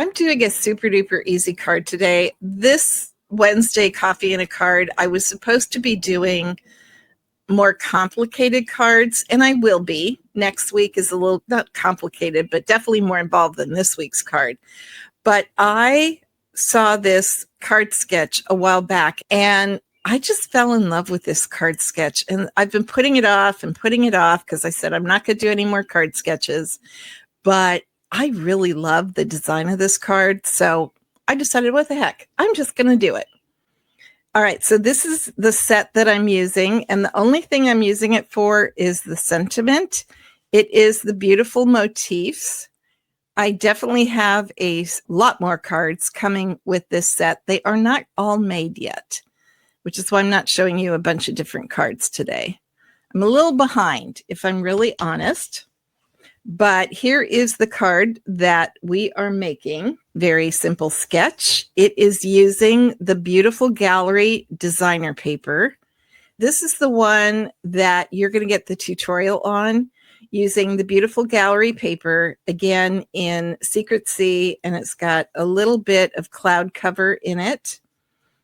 I'm doing a super duper easy card today. This Wednesday Coffee and a Card, I was supposed to be doing more complicated cards, and I will be. Next week is a little, not complicated, but definitely more involved than this week's card. But I saw this card sketch a while back, and I just fell in love with this card sketch. And I've been putting it off because I said I'm not going to do any more card sketches. But I really love the design of this card. So I decided, what the heck, I'm just going to do it. All right, so this is the set that I'm using, and the only thing I'm using it for is the sentiment. It is the beautiful motifs. I definitely have a lot more cards coming with this set. They are not all made yet, which is why I'm not showing you a bunch of different cards today. I'm a little behind, if I'm really honest. But here is the card that we are making. Very simple sketch. It is using the beautiful gallery designer paper. This is the one that you're going to get the tutorial on, using the beautiful gallery paper, again in Secret Sea, and it's got a little bit of cloud cover in it.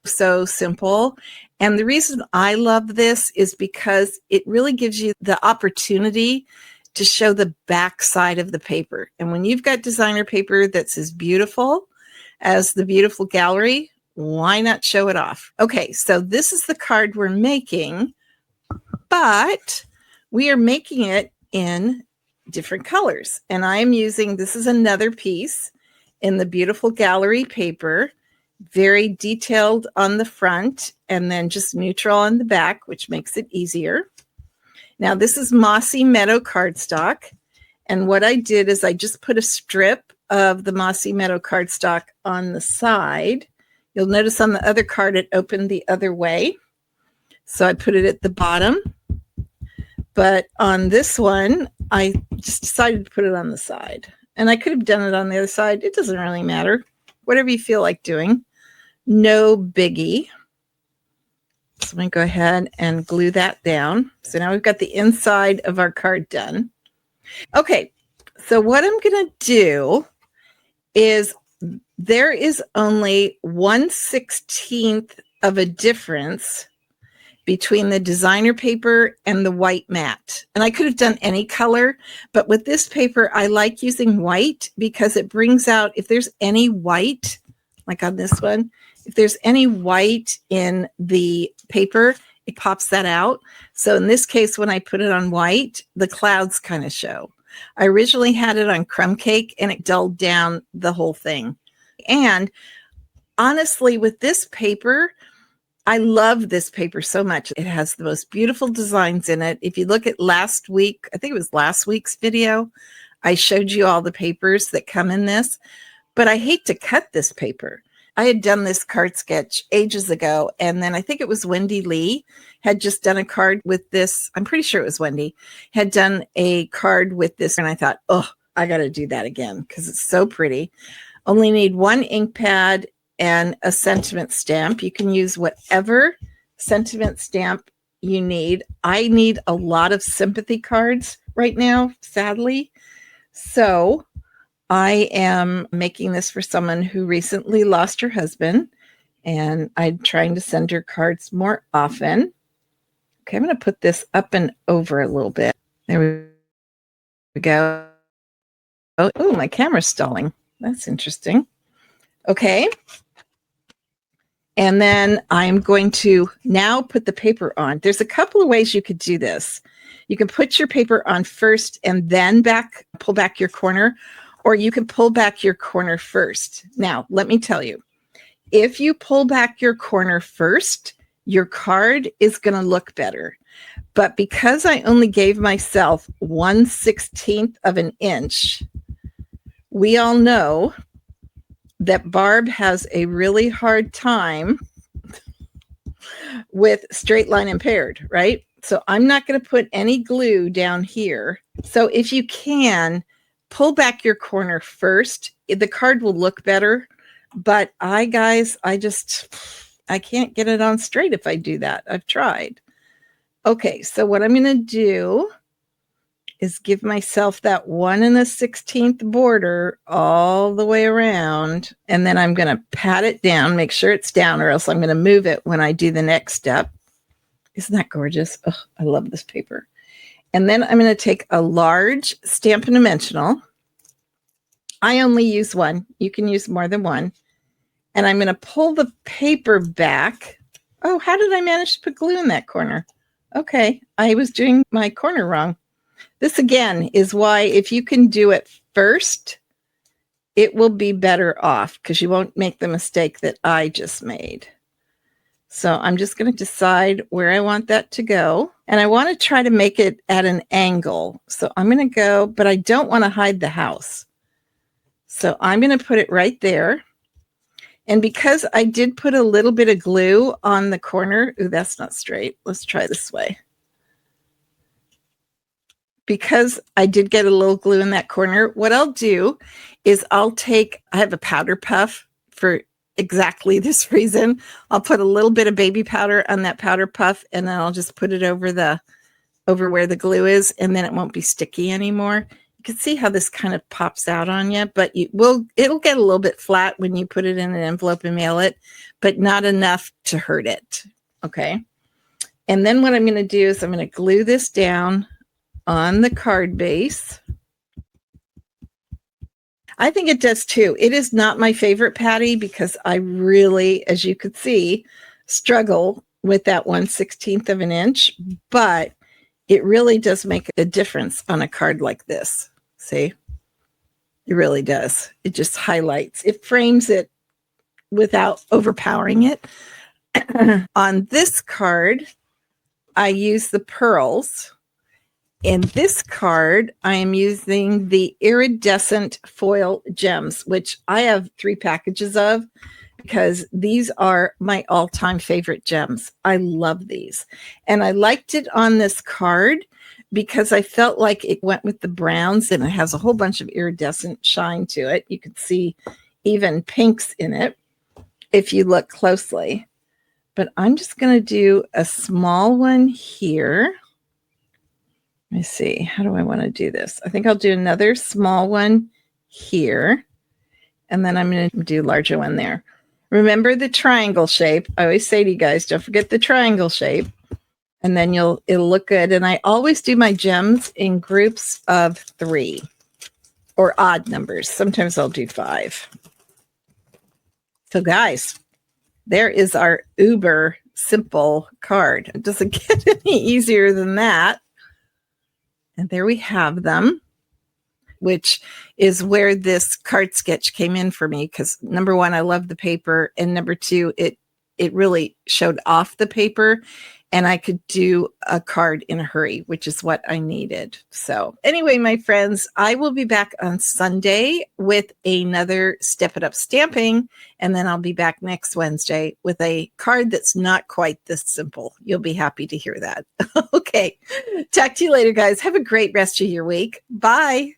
So simple. And the reason I love this is because it really gives you the opportunity to show the back side of the paper. And when you've got designer paper that's as beautiful as the beautiful gallery, why not show it off? Okay, so this is the card we're making, but we are making it in different colors. And I am using, this is another piece in the beautiful gallery paper, very detailed on the front and then just neutral on the back, which makes it easier. Now, this is Mossy Meadow cardstock, and what I did is I just put a strip of the Mossy Meadow cardstock on the side. You'll notice on the other card it opened the other way, so I put it at the bottom. But on this one, I just decided to put it on the side, and I could have done it on the other side. It doesn't really matter. Whatever you feel like doing. No biggie. So I'm going to go ahead and glue that down. So now we've got the inside of our card done. Okay, so what I'm going to do is there is only 1/16 of a difference between the designer paper and the white matte. And I could have done any color, but with this paper, I like using white because it brings out, if there's any white, like on this one, if there's any white in the paper, it pops that out. So in this case, when I put it on white, the clouds kind of show. I originally had it on crumb cake and it dulled down the whole thing. And honestly, with this paper, I love this paper so much. It has the most beautiful designs in it. If you look at last week, I think it was last week's video, I showed you all the papers that come in this, but I hate to cut this paper. I had done this card sketch ages ago, and then I think it was Wendy Lee had just done a card with this. I'm pretty sure it was Wendy, had done a card with this, and I thought, oh, I got to do that again because it's so pretty. Only need one ink pad and a sentiment stamp. You can use whatever sentiment stamp you need. I need a lot of sympathy cards right now, sadly. So I am making this for someone who recently lost her husband, and I'm trying to send her cards more often. Okay, I'm going to put this up and over a little bit. There we go. Oh, my camera's stalling. That's interesting. Okay. And then I'm going to now put the paper on. There's a couple of ways you could do this. You can put your paper on first and then pull back your corner, or you can pull back your corner first. Now, let me tell you, if you pull back your corner first, your card is going to look better. But because I only gave myself 1/16 of an inch, we all know that Barb has a really hard time with straight line impaired, right? So I'm not going to put any glue down here. So if you can, pull back your corner first. The card will look better. But I can't get it on straight if I do that. I've tried. Okay, so what I'm going to do is give myself that 1 1/16 border all the way around. And then I'm going to pat it down, make sure it's down, or else I'm going to move it when I do the next step. Isn't that gorgeous? Oh, I love this paper. And then I'm going to take a large Stampin' Dimensional. I only use one. You can use more than one. And I'm going to pull the paper back. Oh, how did I manage to put glue in that corner? Okay, I was doing my corner wrong. This again is why if you can do it first, it will be better off because you won't make the mistake that I just made. So I'm just going to decide where I want that to go. And I want to try to make it at an angle. So I'm going to go, but I don't want to hide the house. So I'm going to put it right there. And because I did put a little bit of glue on the corner, ooh, that's not straight. Let's try this way. Because I did get a little glue in that corner, what I'll do is I have a powder puff for exactly this reason. I'll put a little bit of baby powder on that powder puff, and then I'll just put it over where the glue is, and then it won't be sticky anymore. You can see how this kind of pops out on you, but it'll get a little bit flat when you put it in an envelope and mail it, but not enough to hurt it. Okay. And then what I'm going to do is I'm going to glue this down on the card base. I think it does too. It is not my favorite patty because I really, as you could see, struggle with that 1/16 of an inch, but it really does make a difference on a card like this. See, it really does. It just highlights, it frames it without overpowering it. On this card, I use the pearls. In this card, I am using the iridescent foil gems, which I have 3 packages of because these are my all-time favorite gems. I love these. And I liked it on this card because I felt like it went with the browns and it has a whole bunch of iridescent shine to it. You could see even pinks in it if you look closely. But I'm just going to do a small one here. Let me see. How do I want to do this? I think I'll do another small one here. And then I'm going to do a larger one there. Remember the triangle shape. I always say to you guys, don't forget the triangle shape. And then it'll look good. And I always do my gems in groups of 3 or odd numbers. Sometimes I'll do 5. So guys, there is our uber simple card. It doesn't get any easier than that. And there we have them, which is where this card sketch came in for me. Because number 1, I love the paper. And number 2, it really showed off the paper. And I could do a card in a hurry, which is what I needed. So anyway, my friends, I will be back on Sunday with another Step It Up stamping. And then I'll be back next Wednesday with a card that's not quite this simple. You'll be happy to hear that. Okay. Talk to you later, guys. Have a great rest of your week. Bye.